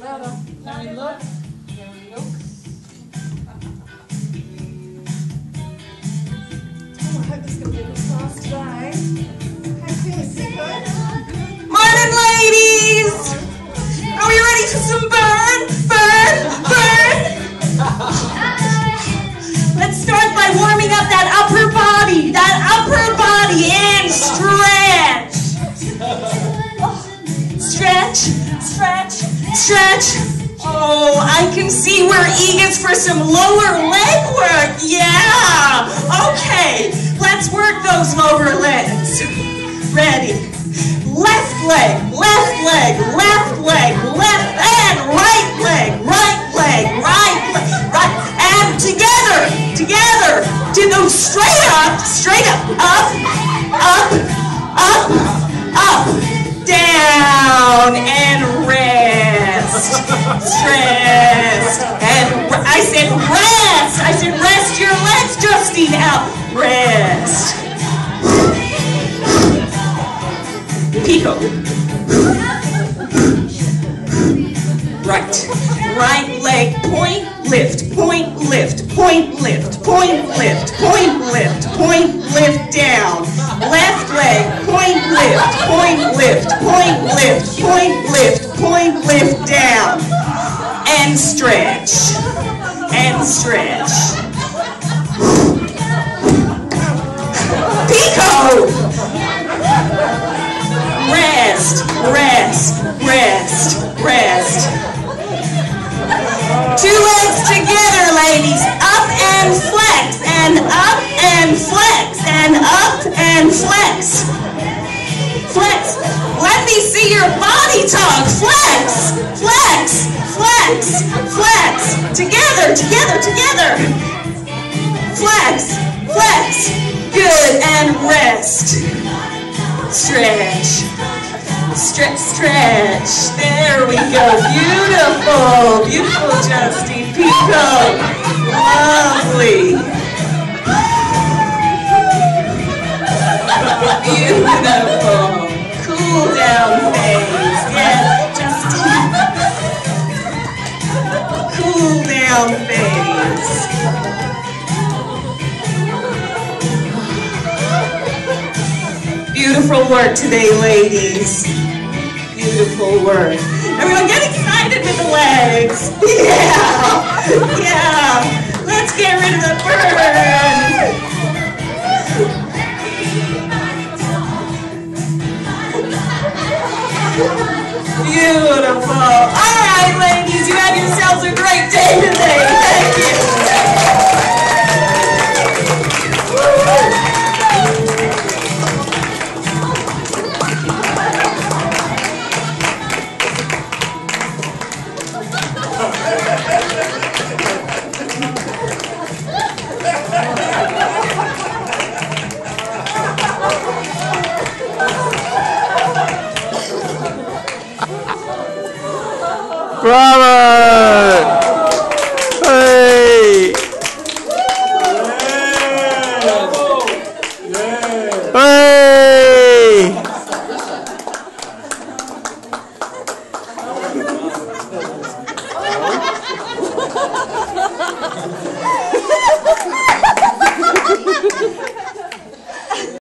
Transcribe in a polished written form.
Louder. Now we look. Now we look. Oh, I hope this is going to be a good class today. How you feeling, Pico? Morning, ladies! Are we ready for some burn? Burn! Burn! Let's start by warming up that upper body. That upper body and stretch. Stretch, stretch, stretch. Oh, I can see we're eager for some lower leg work. Yeah. Okay, let's work those lower legs. Ready. Left leg, left leg, left leg, left and right leg, right leg, right leg, right, and together, together. Do those straight up, up, up, up, up, down, and rest, stress, and I said rest your legs, Justine, out, rest. Pico. Right leg, point, lift, point, lift, point, lift, point, lift, point, lift, point, lift, down. Left leg, point, lift, point, lift, point, lift, point, lift, point, lift, down. And stretch. And stretch. Pico! Rest, rest, rest, rest. Two legs together, ladies. Up and flex, and up and flex, and up and flex. Flex. Let me see your body talk. Flex, flex, flex, flex. Together, together, together. Flex, flex. Good, and rest. Stretch. Stretch, stretch. There we go. Beautiful. Beautiful, Justine. Pico. Lovely. Beautiful. Cool down phase. Yeah, Justine. Cool down phase. Beautiful work today, ladies. Beautiful work. Everyone get excited with the legs. Yeah. Yeah. Let's get rid of the burn. Beautiful. All right, ladies. You have yourselves a great day today. Thank you. Bravo!